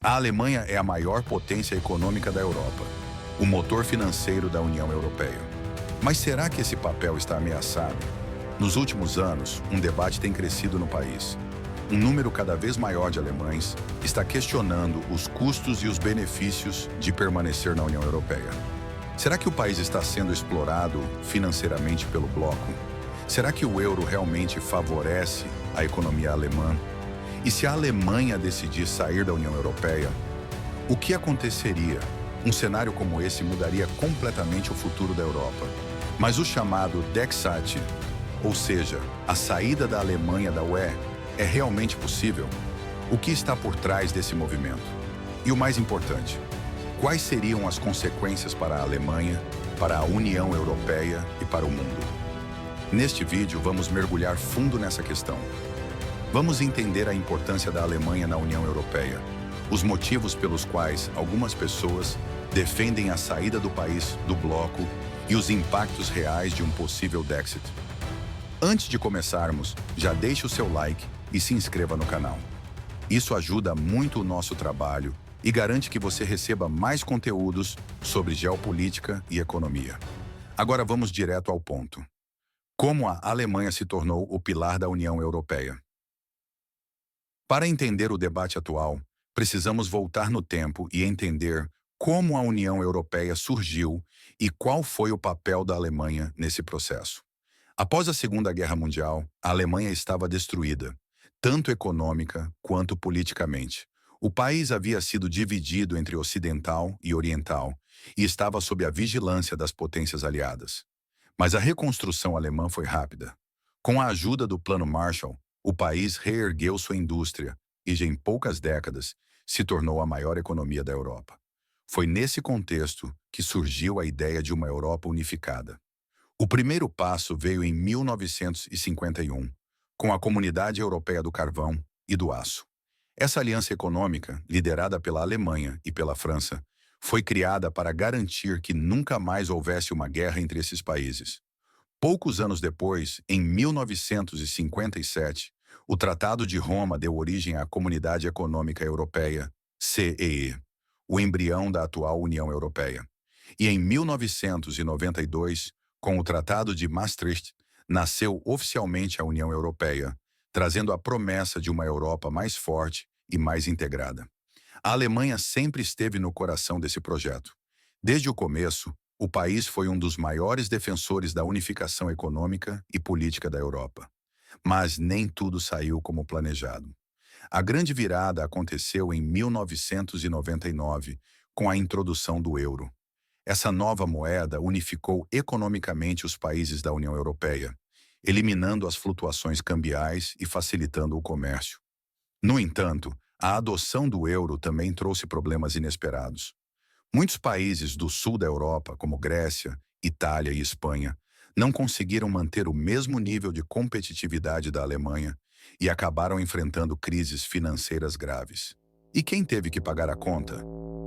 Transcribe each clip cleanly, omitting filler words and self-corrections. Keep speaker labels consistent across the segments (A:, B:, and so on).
A: A Alemanha é a maior potência econômica da Europa, o motor financeiro da União Europeia. Mas será que esse papel está ameaçado? Nos últimos anos, um debate tem crescido no país. Um número cada vez maior de alemães está questionando os custos e os benefícios de permanecer na União Europeia. Será que o país está sendo explorado financeiramente pelo bloco? Será que o euro realmente favorece a economia alemã? E se a Alemanha decidir sair da União Europeia, o que aconteceria? Um cenário como esse mudaria completamente o futuro da Europa. Mas o chamado Dexit, ou seja, a saída da Alemanha da UE, é realmente possível? O que está por trás desse movimento? E o mais importante, quais seriam as consequências para a Alemanha, para a União Europeia e para o mundo? Neste vídeo, vamos mergulhar fundo nessa questão. Vamos entender a importância da Alemanha na União Europeia, os motivos pelos quais algumas pessoas defendem a saída do país do bloco e os impactos reais de um possível Dexit. Antes de começarmos, já deixe o seu like e se inscreva no canal. Isso ajuda muito o nosso trabalho e garante que você receba mais conteúdos sobre geopolítica e economia. Agora vamos direto ao ponto. Como a Alemanha se tornou o pilar da União Europeia? Para entender o debate atual, precisamos voltar no tempo e entender como a União Europeia surgiu e qual foi o papel da Alemanha nesse processo. Após a Segunda Guerra Mundial, a Alemanha estava destruída, tanto econômica quanto politicamente. O país havia sido dividido entre ocidental e oriental e estava sob a vigilância das potências aliadas. Mas a reconstrução alemã foi rápida. Com a ajuda do Plano Marshall, o país reergueu sua indústria e, em poucas décadas, se tornou a maior economia da Europa. Foi nesse contexto que surgiu a ideia de uma Europa unificada. O primeiro passo veio em 1951, com a Comunidade Europeia do Carvão e do Aço. Essa aliança econômica, liderada pela Alemanha e pela França, foi criada para garantir que nunca mais houvesse uma guerra entre esses países. Poucos anos depois, em 1957, o Tratado de Roma deu origem à Comunidade Econômica Europeia, CEE, o embrião da atual União Europeia. E em 1992, com o Tratado de Maastricht, nasceu oficialmente a União Europeia, trazendo a promessa de uma Europa mais forte e mais integrada. A Alemanha sempre esteve no coração desse projeto. Desde o começo, o país foi um dos maiores defensores da unificação econômica e política da Europa. Mas nem tudo saiu como planejado. A grande virada aconteceu em 1999, com a introdução do euro. Essa nova moeda unificou economicamente os países da União Europeia, eliminando as flutuações cambiais e facilitando o comércio. No entanto, a adoção do euro também trouxe problemas inesperados. Muitos países do sul da Europa, como Grécia, Itália e Espanha, não conseguiram manter o mesmo nível de competitividade da Alemanha e acabaram enfrentando crises financeiras graves. E quem teve que pagar a conta?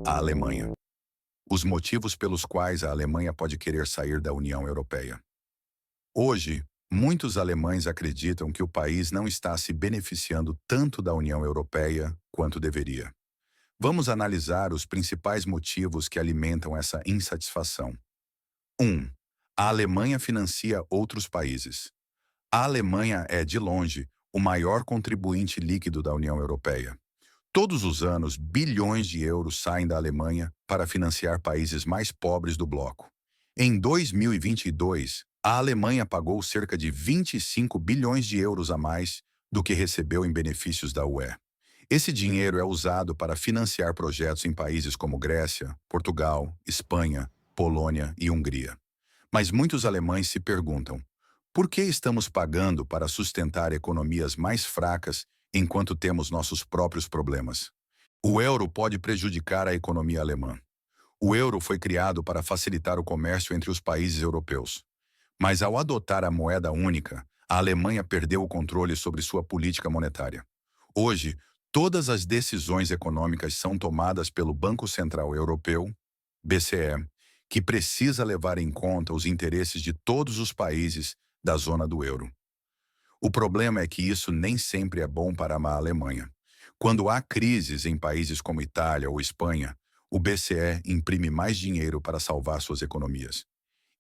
A: A Alemanha. Os motivos pelos quais a Alemanha pode querer sair da União Europeia. Hoje, muitos alemães acreditam que o país não está se beneficiando tanto da União Europeia quanto deveria. Vamos analisar os principais motivos que alimentam essa insatisfação. 1. A Alemanha financia outros países. A Alemanha é, de longe, o maior contribuinte líquido da União Europeia. Todos os anos, bilhões de euros saem da Alemanha para financiar países mais pobres do bloco. Em 2022, a Alemanha pagou cerca de 25 bilhões de euros a mais do que recebeu em benefícios da UE. Esse dinheiro é usado para financiar projetos em países como Grécia, Portugal, Espanha, Polônia e Hungria. Mas muitos alemães se perguntam, por que estamos pagando para sustentar economias mais fracas enquanto temos nossos próprios problemas? O euro pode prejudicar a economia alemã. O euro foi criado para facilitar o comércio entre os países europeus. Mas ao adotar a moeda única, a Alemanha perdeu o controle sobre sua política monetária. Hoje, todas as decisões econômicas são tomadas pelo Banco Central Europeu, BCE, que precisa levar em conta os interesses de todos os países da zona do euro. O problema é que isso nem sempre é bom para a Alemanha. Quando há crises em países como Itália ou Espanha, o BCE imprime mais dinheiro para salvar suas economias.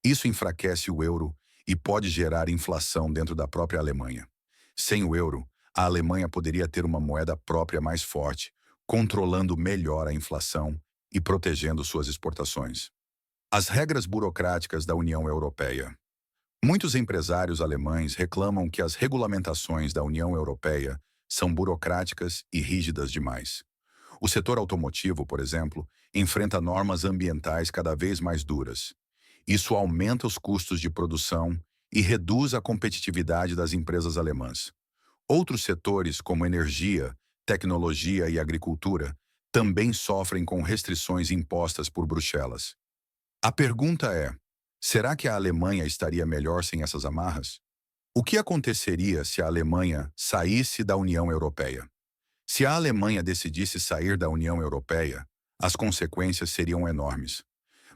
A: Isso enfraquece o euro e pode gerar inflação dentro da própria Alemanha. Sem o euro, a Alemanha poderia ter uma moeda própria mais forte, controlando melhor a inflação e protegendo suas exportações. As regras burocráticas da União Europeia. Muitos empresários alemães reclamam que as regulamentações da União Europeia são burocráticas e rígidas demais. O setor automotivo, por exemplo, enfrenta normas ambientais cada vez mais duras. Isso aumenta os custos de produção e reduz a competitividade das empresas alemãs. Outros setores, como energia, tecnologia e agricultura, também sofrem com restrições impostas por Bruxelas. A pergunta é: será que a Alemanha estaria melhor sem essas amarras? O que aconteceria se a Alemanha saísse da União Europeia? Se a Alemanha decidisse sair da União Europeia, as consequências seriam enormes.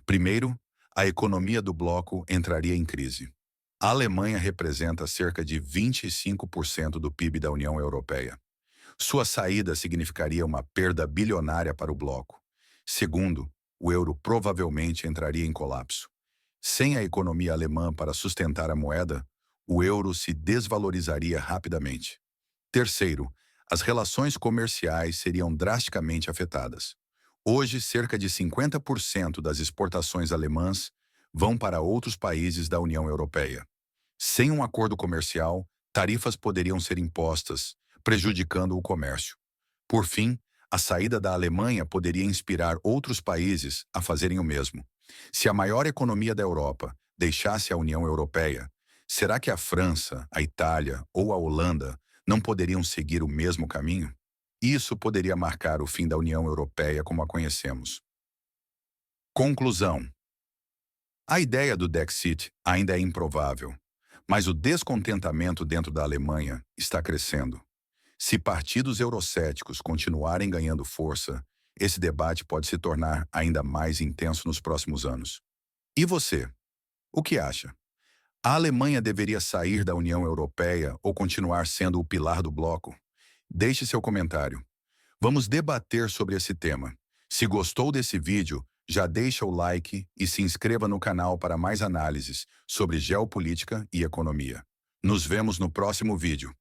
A: Primeiro, a economia do bloco entraria em crise. A Alemanha representa cerca de 25% do PIB da União Europeia. Sua saída significaria uma perda bilionária para o bloco. Segundo, o euro provavelmente entraria em colapso. Sem a economia alemã para sustentar a moeda, o euro se desvalorizaria rapidamente. Terceiro, as relações comerciais seriam drasticamente afetadas. Hoje, cerca de 50% das exportações alemãs vão para outros países da União Europeia. Sem um acordo comercial, tarifas poderiam ser impostas, prejudicando o comércio. Por fim, a saída da Alemanha poderia inspirar outros países a fazerem o mesmo. Se a maior economia da Europa deixasse a União Europeia, será que a França, a Itália ou a Holanda não poderiam seguir o mesmo caminho? Isso poderia marcar o fim da União Europeia como a conhecemos. Conclusão: a ideia do Dexit ainda é improvável, mas o descontentamento dentro da Alemanha está crescendo. Se partidos eurocéticos continuarem ganhando força, esse debate pode se tornar ainda mais intenso nos próximos anos. E você? O que acha? A Alemanha deveria sair da União Europeia ou continuar sendo o pilar do bloco? Deixe seu comentário. Vamos debater sobre esse tema. Se gostou desse vídeo, já deixa o like e se inscreva no canal para mais análises sobre geopolítica e economia. Nos vemos no próximo vídeo.